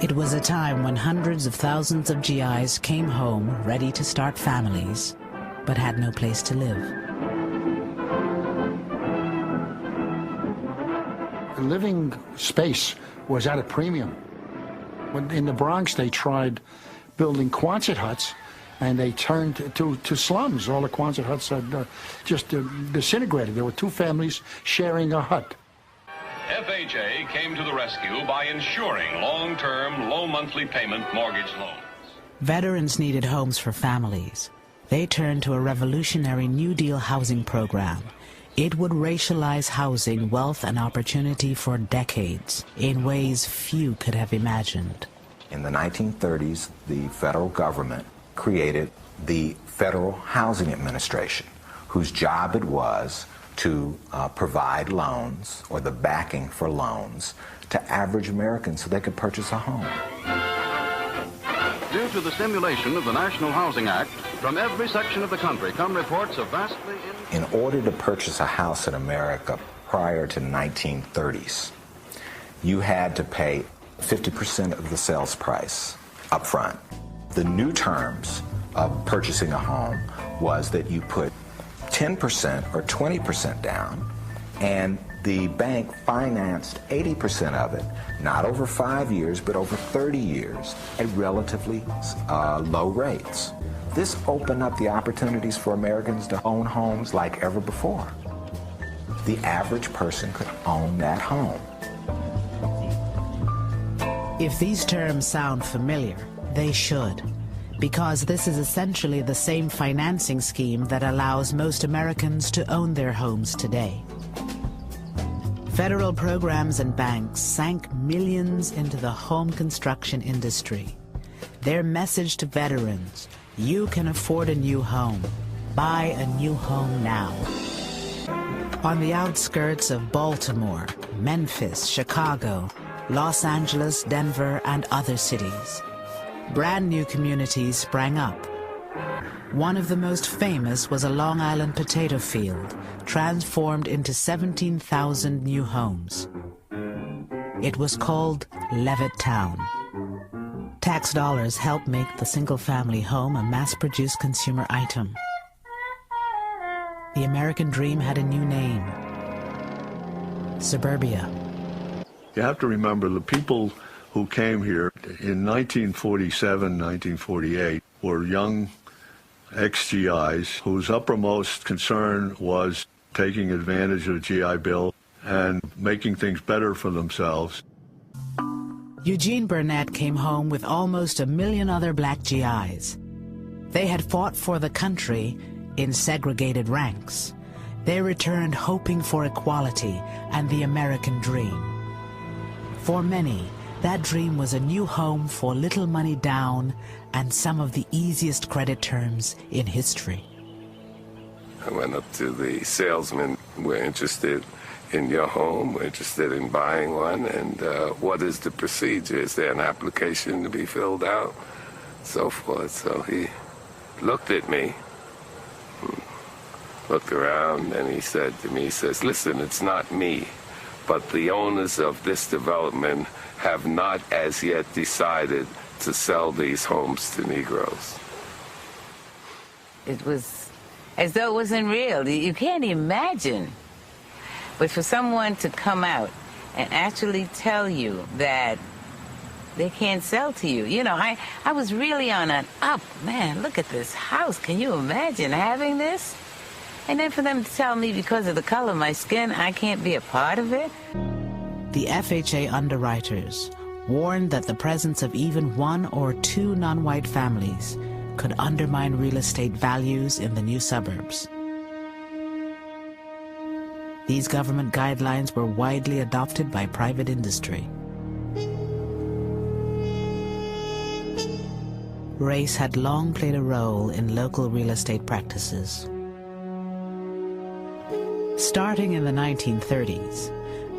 It was a time when hundreds of thousands of GIs came home ready to start families, but had no place to live. The living space was at a premium. When in the Bronx, they tried building Quonset huts, and they turned to slums. All the Quonset huts had just disintegrated. There were two families sharing a hut. FHA came to the rescue by insuring long-term, low monthly payment mortgage loans. Veterans needed homes for families. They turned to a revolutionary New Deal housing program. It would racialize housing, wealth, and opportunity for decades in ways few could have imagined. In the 1930s, the federal government created the Federal Housing Administration, whose job it was to provide loans, or the backing for loans, to average Americans so they could purchase a home. Due to the stimulation of the National Housing Act, from every section of the country come reports of vastly... In order to purchase a house in America prior to 1930s, you had to pay 50% of the sales price up front. The new terms of purchasing a home was that you put 10% or 20% down, and the bank financed 80% of it, not over 5 years, but over 30 years, at relatively low rates. This opened up the opportunities for Americans to own homes like ever before. The average person could own that home. If these terms sound familiar, they should, because this is essentially the same financing scheme that allows most Americans to own their homes today. Federal programs and banks sank millions into the home construction industry. Their message to veterans: you can afford a new home. Buy a new home now. On the outskirts of Baltimore, Memphis, Chicago, Los Angeles, Denver, and other cities, brand new communities sprang up. One of the most famous was a Long Island potato field, transformed into 17,000 new homes. It was called Levittown. Tax dollars helped make the single-family home a mass-produced consumer item. The American dream had a new name: suburbia. You have to remember, the people who came here in 1947, 1948 were young ex-GIs whose uppermost concern was taking advantage of the GI Bill and making things better for themselves. Eugene Burnett came home with almost 1 million other black GIs. They had fought for the country in segregated ranks. They returned hoping for equality and the American dream. For many, that dream was a new home for little money down and some of the easiest credit terms in history. I went up to the salesman. We're interested in your home. We're interested in buying one. And what is the procedure? Is there an application to be filled out? So forth. So he looked at me, looked around, and he said to me, he says, listen, it's not me, but the owners of this development have not as yet decided to sell these homes to Negroes. It was as though it wasn't real. You can't imagine. But for someone to come out and actually tell you that they can't sell to you, you know, I was really on an up. Man, look at this house. Can you imagine having this? And then for them to tell me because of the color of my skin, I can't be a part of it. The FHA underwriters warned that the presence of even 1 or 2 non-white families could undermine real estate values in the new suburbs. These government guidelines were widely adopted by private industry. Race had long played a role in local real estate practices. Starting in the 1930s,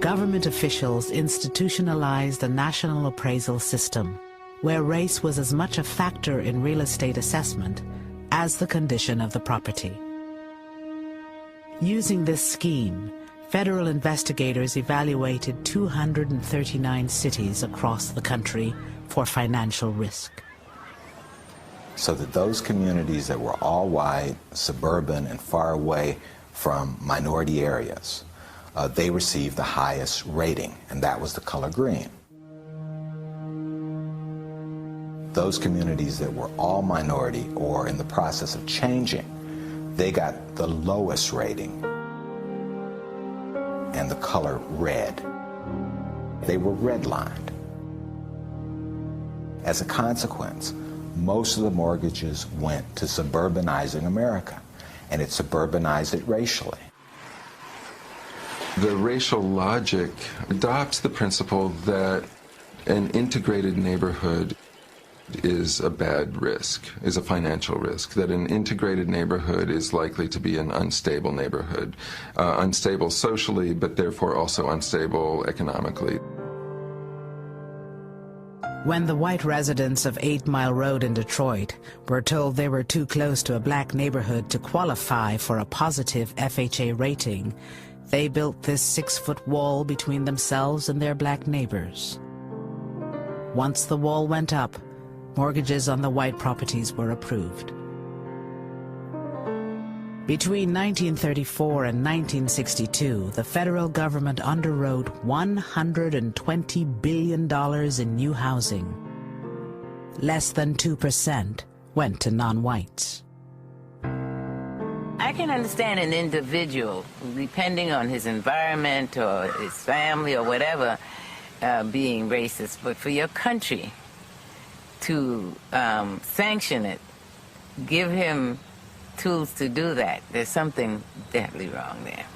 government officials institutionalized the national appraisal system, where race was as much a factor in real estate assessment as the condition of the property. Using this scheme, federal investigators evaluated 239 cities across the country for financial risk. So that those communities that were all white, suburban, and far away from minority areas, they received the highest rating, and that was the color green. Those communities that were all minority or in the process of changing, they got the lowest rating, and the color red. They were redlined. As a consequence, most of the mortgages went to suburbanizing America, and it suburbanized it racially. The racial logic adopts the principle that an integrated neighborhood is a bad risk, is a financial risk, that an integrated neighborhood is likely to be an unstable neighborhood, unstable socially, but therefore also unstable economically. When the white residents of 8 Mile Road in Detroit were told they were too close to a black neighborhood to qualify for a positive FHA rating, they built this 6-foot wall between themselves and their black neighbors. Once the wall went up, mortgages on the white properties were approved. Between 1934 and 1962, the federal government underwrote $120 billion in new housing. Less than 2% went to non-whites. I can understand an individual, depending on his environment or his family or whatever, being racist, but for your country to sanction it, give him tools to do that, there's something definitely wrong there.